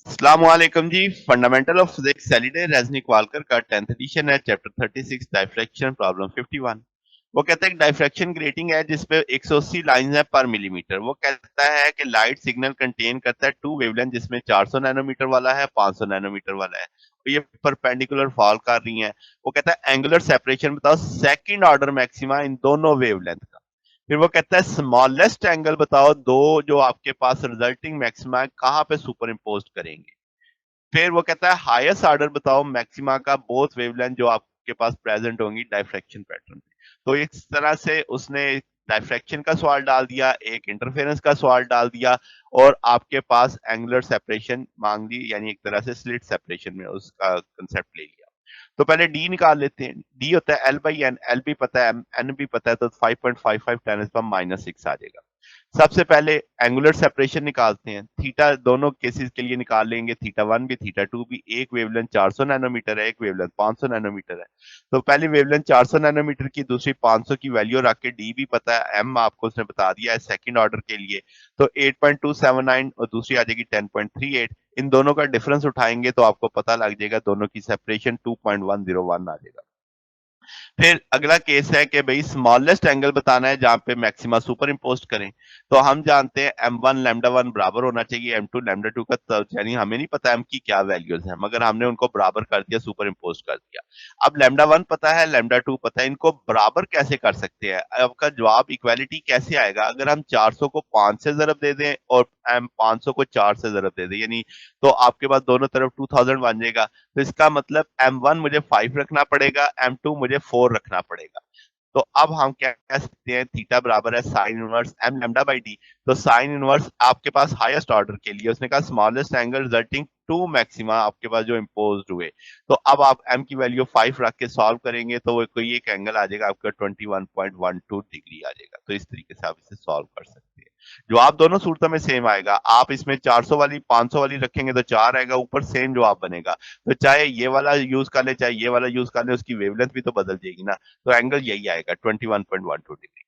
अस्सलामुअलैकुम जी। Fundamental of physics Halliday Resnick Walker का 10th एडिशन है। Chapter 36 diffraction problem 51। वो कहता है कि डाइफ्रैक्शन ग्रेटिंग है जिसपे 180 लाइंस है पर मिलीमीटर। वो कहता है कि लाइट सिग्नल कंटेन करता है टू वेवलेंथ जिसमें 400 नैनोमीटर वाला है, 500 नैनोमीटर वाला है। तो ये परपेंडिकुलर फॉल कर रही हैं। वो कहता है एंगुलर सेपरेशन बताओ सेकंड ऑर्डर मैक्सिमा इन दोनों वेवलेंथ का। फिर वो कहता है स्मॉलेस्ट एंगल बताओ दो जो आपके पास रिजल्टिंग मैक्सिमा है कहाँ पे सुपर इम्पोज करेंगे। फिर वो कहता है हाईएस्ट ऑर्डर बताओ मैक्सिमा का बोथ वेवलेंथ जो आपके पास प्रेजेंट होंगी डाइफ्रैक्शन पैटर्न पे। तो इस तरह से उसने डाइफ्रैक्शन का सवाल डाल दिया, एक इंटरफेरेंस का सवाल डाल दिया और आपके पास एंगुलर सेपरेशन मांग ली, यानी एक तरह से स्लिट सेपरेशन में उसका कंसेप्ट ले लिया। तो पहले डी निकाल लेते हैं। डी होता है एल बाई एन, एल भी पता है एन भी पता है, तो 5.55 टेन पर -6 आ जाएगा। सबसे पहले एंगुलर सेपरेशन निकालते हैं। थीटा दोनों केसेस के लिए निकाल लेंगे, थीटा वन भी थीटा टू भी। एक वेवलेंथ 400 नैनोमीटर है, एक वेवलेंथ 500 नैनोमीटर है। तो पहली वेवलेंथ 400 नैनोमीटर की, दूसरी 500 की वैल्यू रख के डी भी पता है, एम आपको उसने बता दिया है सेकंड ऑर्डर के लिए। तो 8.279 और दूसरी आ जाएगी 10.38। इन दोनों का डिफरेंस उठाएंगे तो आपको पता लग जाएगा, दोनों की सेपरेशन 2.101 आ जाएगा। फिर अगला केस है कि भाई स्मॉलेस्ट एंगल बताना है जहां पे मैक्सिमा सुपर इम्पोज करें। तो हम जानते हैं m1 लैम्डा वन बराबर होना चाहिए m2 लैम्डा टू का, यानी हमें नहीं पता m की क्या वैल्यूज है, मगर हमने उनको बराबर कर दिया, सुपर इम्पोज कर दिया। अब लैम्डा वन पता है, लैम्डा टू पता है, इनको बराबर कैसे कर सकते हैं? आपका जवाब इक्वालिटी कैसे आएगा? अगर हम 400 को 5 से जरब दे दें और m 500 को 4 से जरब दे दें, यानी तो आपके पास दोनों तरफ 2000 बन जाएगा। तो इसका मतलब M1 मुझे 5 रखना पड़ेगा, M2 मुझे 4 रखना पड़ेगा। तो अब हम क्या कह सकते हैं, थीटा बराबर है sine inverse M lambda by D. तो साइन इनवर्स आपके पास हाईएस्ट ऑर्डर के लिए उसने कहा smallest angle resulting to maxima आपके पास जो इम्पोज हुए। तो अब आप एम की वैल्यू 5 रख के सॉल्व करेंगे तो वो कोई एक एंगल आ जाएगा आपका 21.12 डिग्री आ जाएगा। तो इस तरीके से आप इसे सॉल्व कर सकते हैं। जवाब दोनों सूरतों में सेम आएगा। आप इसमें 400 वाली 500 वाली रखेंगे तो 4 आएगा, ऊपर सेम जवाब बनेगा। तो चाहे ये वाला यूज कर ले चाहे ये वाला यूज कर ले, उसकी वेवलेंथ भी तो बदल जाएगी ना। तो एंगल यही आएगा 21.12 डिग्री।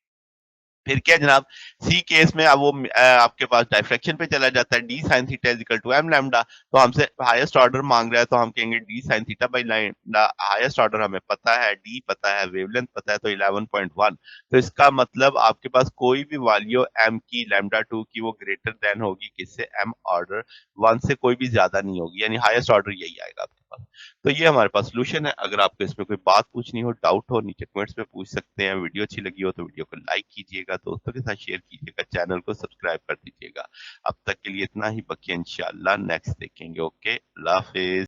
फिर क्या जनाब, सी केस में अब वो आपके पास डाइफ्रैक्शन पे चला जाता है, D sine theta is equal to M lambda. तो हमसे हाईएस्ट ऑर्डर मांग रहा है तो हम कहेंगे D sine theta by lambda. Highest order हमें पता है, डी पता है, वेवलेंथ पता है, तो 11.1। तो इसका मतलब आपके पास कोई भी वैल्यू एम की लैम्डा टू की वो ग्रेटर देन होगी किससे, एम ऑर्डर वन से कोई भी ज्यादा नहीं होगी, यानी हाईएस्ट ऑर्डर यही आएगा आपके पास। तो ये हमारे पास सोल्यूशन है। अगर आपको इसमें कोई बात पूछनी हो, डाउट हो, नीचे कमेंट्स में पूछ सकते हैं। वीडियो अच्छी लगी हो तो वीडियो को लाइक कीजिएगा, दोस्तों के साथ शेयर कीजिएगा, चैनल को सब्सक्राइब कर दीजिएगा। अब तक के लिए इतना ही, बाकी इंशाल्लाह नेक्स्ट देखेंगे। ओके, अल्लाह हाफिज।